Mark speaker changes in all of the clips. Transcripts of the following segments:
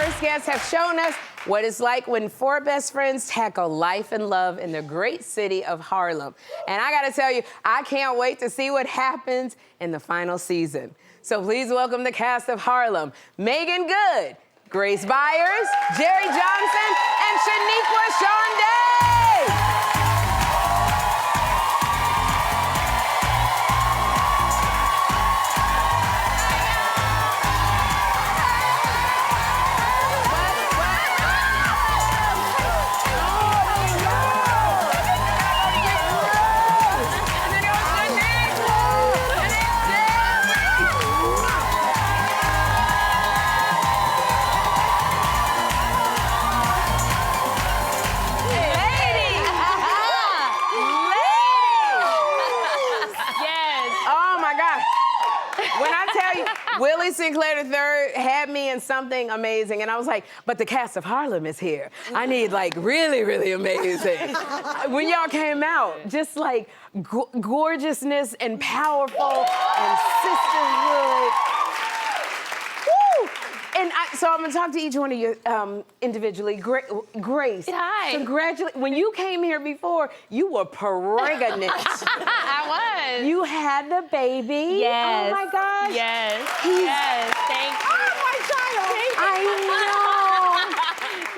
Speaker 1: first guests have shown us what it's like when four best friends tackle life and love in the great city of Harlem. And I gotta tell you, I can't wait to see what happens in the final season. So please welcome the cast of Harlem, Meagan Good, Grace Byers, Jerrie Johnson, and Shoniqua Shandai. Willie Sinclair III had me in something amazing, and I was like, but the cast of Harlem is here. I need, like, really, really amazing. When y'all came out, just, like, gorgeousness and powerful and sisterhood. Woo! And so I'm gonna talk to each one of you individually. Grace.
Speaker 2: Hi.
Speaker 1: Congratulations. When you came here before, you were pregnant.
Speaker 2: I was.
Speaker 1: You had the baby.
Speaker 2: Yes.
Speaker 1: Oh my gosh.
Speaker 2: Yes. Yes. Thank you.
Speaker 1: Oh, my child. I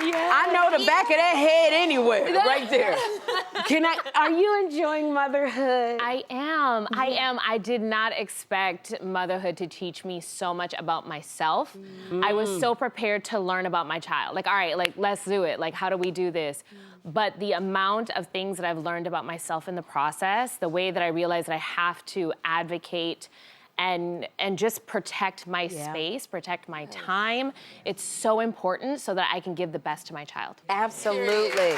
Speaker 1: know.
Speaker 2: Yes.
Speaker 1: I know the back of that head anywhere, right there. Are you enjoying motherhood?
Speaker 2: I am. I am. I did not expect motherhood to teach me so much about myself. I was so prepared to learn about my child. Like, all right, like, let's do it. Like, how do we do this? But the amount of things that I've learned about myself in the process, the way that I realized that I have to advocate and just protect my space, protect my time. It's so important so that I can give the best to my child.
Speaker 1: Absolutely.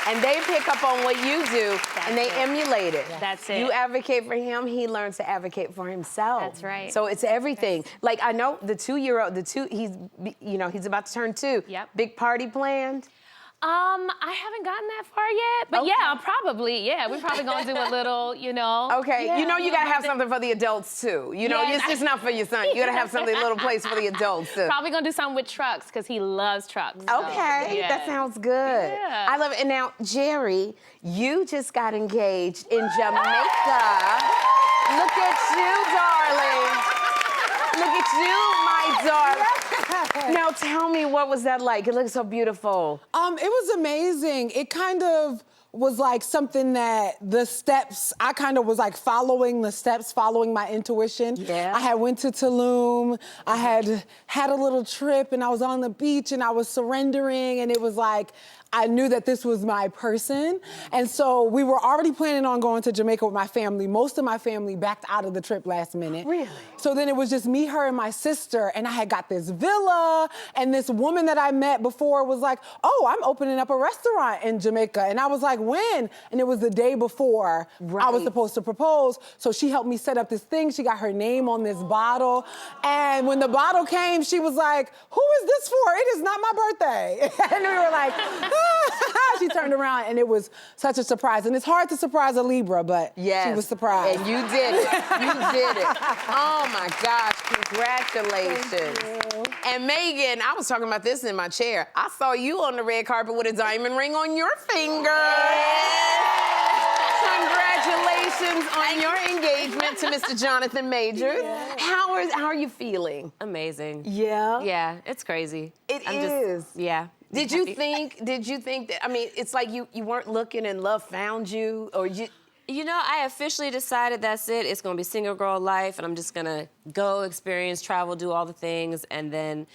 Speaker 1: And they pick up on what you do, and they emulate it.
Speaker 2: That's it.
Speaker 1: You advocate for him, he learns to advocate for himself.
Speaker 2: That's right.
Speaker 1: So it's everything. Like, I know the 2-year-old, he's about to turn 2.
Speaker 2: Yep.
Speaker 1: Big party planned?
Speaker 2: I haven't gotten that far yet, but we're probably gonna do a little, you know.
Speaker 1: Okay,
Speaker 2: Yeah,
Speaker 1: you know you gotta have something for the adults too. You know, it's just not for your son. You gotta have something, a little place for the adults too.
Speaker 2: Probably gonna do something with trucks, because he loves trucks. So,
Speaker 1: Okay, that sounds good.
Speaker 2: Yeah.
Speaker 1: I love it. And now, Jerrie, you just got engaged in Jamaica. Look at you, darling. Look at you, my darling. Now tell me, what was that like? It looks so beautiful.
Speaker 3: It was amazing. It kind of was like something that the steps, I kind of was like following the steps, following my intuition.
Speaker 1: Yeah.
Speaker 3: I had went to Tulum, I had a little trip, and I was on the beach and I was surrendering, and it was like, I knew that this was my person. And so we were already planning on going to Jamaica with my family. Most of my family backed out of the trip last minute.
Speaker 1: Really?
Speaker 3: So then it was just me, her, and my sister, and I had got this villa, and this woman that I met before was like, oh, I'm opening up a restaurant in Jamaica. And I was like, when? And it was the day before I was supposed to propose. So she helped me set up this thing. She got her name on this bottle. And when the bottle came, she was like, who is this for? It is not my birthday. And we were like, she turned around, and it was such a surprise. And it's hard to surprise a Libra, but she was surprised.
Speaker 1: And you did it. You did it. Oh my gosh, congratulations.
Speaker 3: Thank you.
Speaker 1: And Meagan, I was talking about this in my chair. I saw you on the red carpet with a diamond ring on your finger. Congratulations on your engagement to Mr. Jonathan Majors. How are you feeling?
Speaker 4: Amazing.
Speaker 1: Yeah?
Speaker 4: Yeah, it's crazy.
Speaker 1: It is.
Speaker 4: Yeah.
Speaker 1: Did you think that, I mean, it's like you weren't looking and love found you, or you...
Speaker 4: You know, I officially decided that's it. It's gonna be single girl life, and I'm just gonna go, experience, travel, do all the things. And then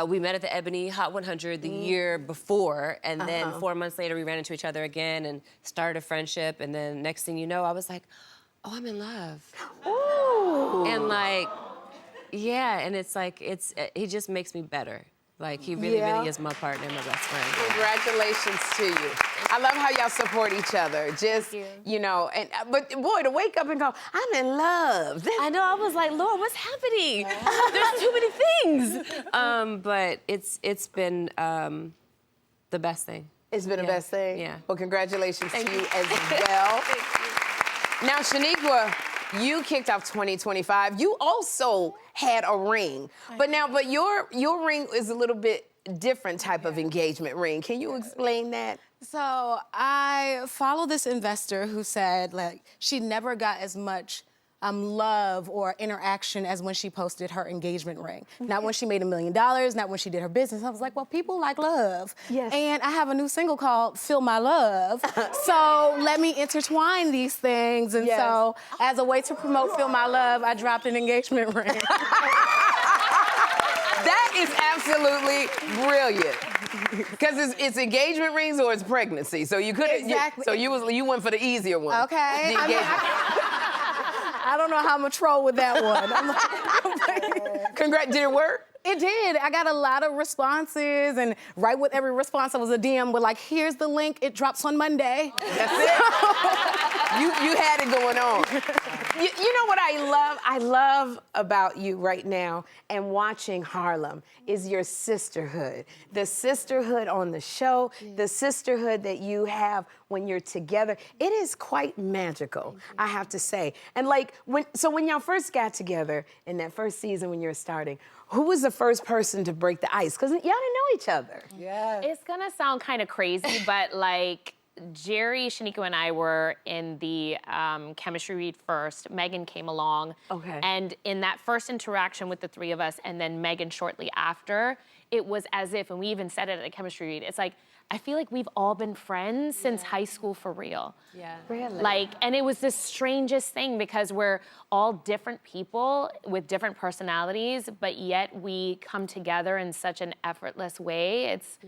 Speaker 4: we met at the Ebony Hot 100 the year before, and then 4 months later we ran into each other again and started a friendship. And then next thing you know, I was like, oh, I'm in love.
Speaker 1: Ooh.
Speaker 4: And like, yeah, and it's like, he just makes me better. Like, he really, really is my partner and my best friend.
Speaker 1: Congratulations to you. I love how y'all support each other. Just, you know, but boy, to wake up and go, I'm in love.
Speaker 4: I know, I was like, Lord, what's happening? There's too many things. But it's been the best thing.
Speaker 1: It's been the best thing?
Speaker 4: Yeah.
Speaker 1: Well, congratulations to you as well. Now, Shoniqua, you kicked off 2025. You also had a ring, but your ring is a little bit different type of engagement ring. Can you explain that?
Speaker 5: So I follow this investor who said like she never got as much love or interaction as when she posted her engagement ring. Not when she made $1 million, not when she did her business. I was like, well, people like love.
Speaker 1: Yes.
Speaker 5: And I have a new single called Feel My Love. So let me intertwine these things. And
Speaker 1: Yes.
Speaker 5: so as a way to promote Feel My Love, I dropped an engagement ring.
Speaker 1: That is absolutely brilliant. Because it's engagement rings or it's pregnancy. So you couldn't.
Speaker 5: Exactly.
Speaker 1: So you went for the easier one.
Speaker 5: Okay.
Speaker 1: The
Speaker 5: I mean,
Speaker 1: engagement.
Speaker 5: I don't know how I'm gonna troll with that one.
Speaker 1: Congrats. Did it work?
Speaker 5: It did. I got a lot of responses, and right with every response, I was a DM with like, "Here's the link. It drops on Monday."
Speaker 1: That's it. You had it going on. You know what I love? I love about you right now and watching Harlem is your sisterhood. The sisterhood on the show, the sisterhood that you have when you're together. It is quite magical, I have to say. And like, when y'all first got together in that first season when you were starting, who was the first person to break the ice? Because y'all didn't know each other.
Speaker 3: Yeah.
Speaker 2: It's gonna sound kind of crazy, but like Jerrie, Shoniqua, and I were in the chemistry read first. Meagan came along.
Speaker 1: Okay.
Speaker 2: And in that first interaction with the three of us, and then Meagan shortly after, it was as if, and we even said it at a chemistry read, it's like, I feel like we've all been friends since high school for real.
Speaker 4: Yeah.
Speaker 1: Really?
Speaker 2: Like, and it was the strangest thing because we're all different people with different personalities, but yet we come together in such an effortless way. It's,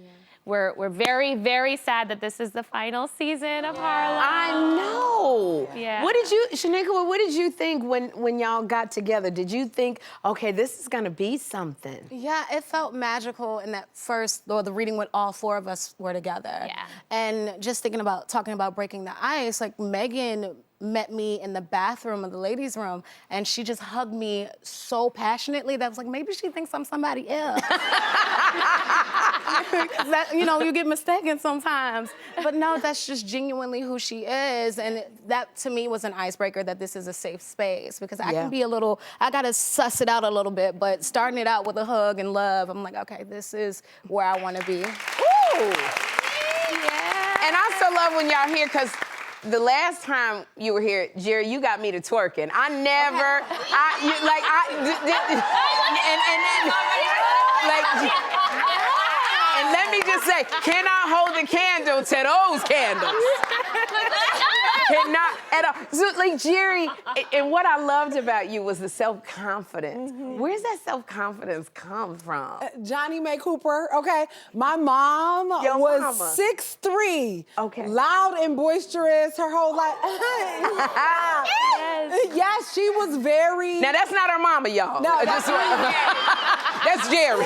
Speaker 2: we're very, very sad that this is the final season of Harlem.
Speaker 1: I know.
Speaker 2: Yeah.
Speaker 1: What did you, Shoniqua, what did you think when y'all got together? Did you think, okay, this is gonna be something?
Speaker 5: Yeah, it felt magical in that first, or the reading when all four of us were together.
Speaker 2: Yeah.
Speaker 5: And just talking about breaking the ice, like Meagan met me in the bathroom of the ladies' room, and she just hugged me so passionately that I was like, maybe she thinks I'm somebody else. That, you know, you get mistaken sometimes. But no, that's just genuinely who she is. And that, to me, was an icebreaker that this is a safe space because I can be a little, I gotta suss it out a little bit, but starting it out with a hug and love, I'm like, okay, this is where I wanna be.
Speaker 1: Ooh.
Speaker 2: Yeah.
Speaker 1: And I so love when y'all here, because the last time you were here, Jerrie, you got me to twerking. I never, and let me just say, cannot hold the candle to those candles. Cannot at all. So, like, Jerrie, and what I loved about you was the self-confidence. Where's that self-confidence come from?
Speaker 3: Johnny Mae Cooper, okay? My mom
Speaker 1: Your
Speaker 3: was
Speaker 1: mama.
Speaker 3: 6'3",
Speaker 1: Okay.
Speaker 3: loud and boisterous her whole life. Yes, she was very...
Speaker 1: Now, that's not her mama, y'all.
Speaker 3: No,
Speaker 1: That's
Speaker 3: that's
Speaker 1: Jerrie.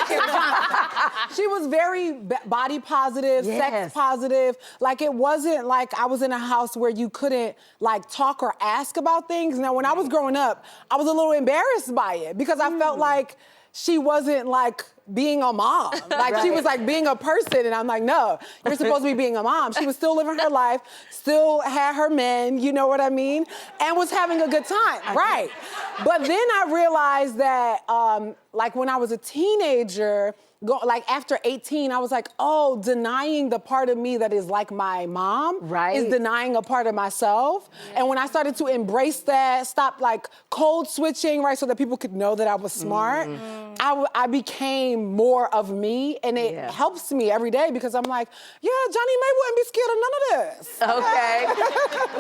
Speaker 3: She was very body positive,
Speaker 1: Yes.
Speaker 3: sex positive. Like, it wasn't like I was in a house where you couldn't, like, talk or ask about things. Now, when I was growing up, I was a little embarrassed by it because I felt like she wasn't, like, being a mom. Like, she was, like, being a person, and I'm like, no, you're supposed to be being a mom. She was still living her life, still had her men, you know what I mean? And was having a good time, right. But then I realized that, like, when I was a teenager, like after 18, I was like, oh, denying the part of me that is like my mom is denying a part of myself. And when I started to embrace that, stop like code switching, right, so that people could know that I was smart, I became more of me, and it helps me every day because I'm like, yeah, Johnny Mae wouldn't be scared of none of this.
Speaker 1: Okay.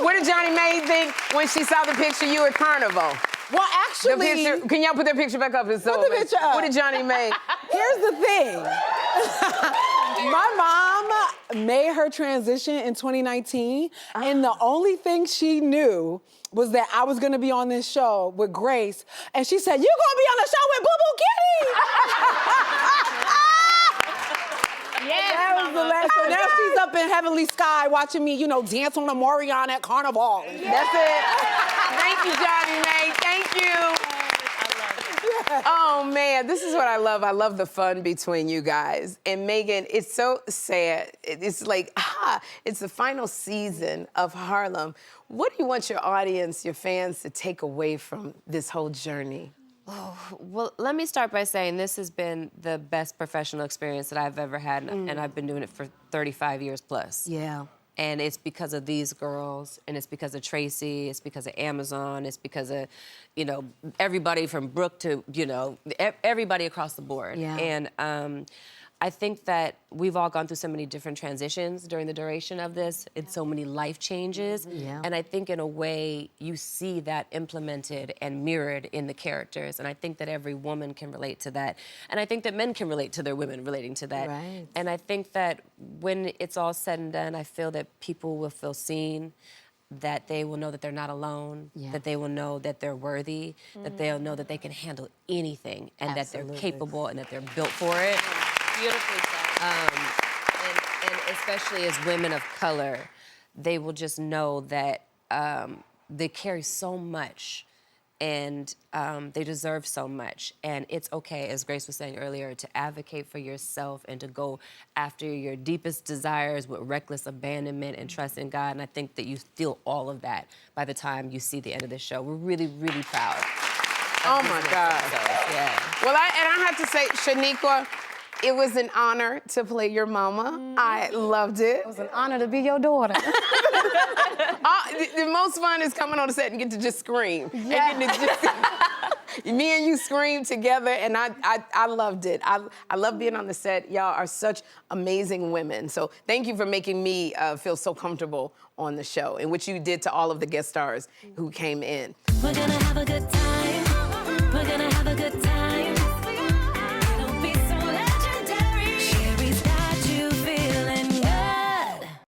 Speaker 1: What did Johnny Mae think when she saw the picture of you at Carnival?
Speaker 3: Well, actually...
Speaker 1: The picture, can y'all put that picture back up? It's so
Speaker 3: Put the picture up.
Speaker 1: What did Johnny Mae?
Speaker 3: Here's the thing. My mom made her transition in 2019, and the only thing she knew was that I was gonna be on this show with Grace, and she said, "You gonna be on the show with Boo Boo Kitty?"
Speaker 2: Yes,
Speaker 3: That was the last. So now she's up in heavenly sky watching me, you know, dance on a Morion at Carnival.
Speaker 1: That's it. Thank you, Johnny Mae. Thank you. Oh, man, this is what I love. I love the fun between you guys. And Meagan, it's so sad. It's like, it's the final season of Harlem. What do you want your audience, your fans, to take away from this whole journey?
Speaker 4: Well, let me start by saying this has been the best professional experience that I've ever had, and I've been doing it for 35 years plus.
Speaker 1: Yeah.
Speaker 4: And it's because of these girls, and it's because of Tracy, it's because of Amazon, it's because of, you know, everybody from Brooke to, you know, everybody across the board.
Speaker 1: Yeah.
Speaker 4: And I think that we've all gone through so many different transitions during the duration of this, and so many life changes.
Speaker 1: Yeah.
Speaker 4: And I think in a way you see that implemented and mirrored in the characters. And I think that every woman can relate to that. And I think that men can relate to their women relating to that.
Speaker 1: Right.
Speaker 4: And I think that when it's all said and done, I feel that people will feel seen, that they will know that they're not alone, that they will know that they're worthy, that they'll know that they can handle anything, and that they're capable and that they're built for it.
Speaker 2: Beautifully said.
Speaker 4: And especially as women of color, they will just know that they carry so much, and they deserve so much. And it's okay, as Grace was saying earlier, to advocate for yourself and to go after your deepest desires with reckless abandonment and trust in God. And I think that you feel all of that by the time you see the end of the show. We're really, really proud.
Speaker 1: Oh my God.
Speaker 4: Yeah.
Speaker 1: Well, I have to say, Shoniqua, it was an honor to play your mama. I loved it.
Speaker 5: It was an honor to be your daughter.
Speaker 1: The most fun is coming on the set and get to just scream.
Speaker 5: Yeah.
Speaker 1: And me and you scream together, and I loved it. I love being on the set. Y'all are such amazing women. So thank you for making me feel so comfortable on the show, and which you did to all of the guest stars who came in.
Speaker 6: We're gonna have a good time. We're gonna have a good time.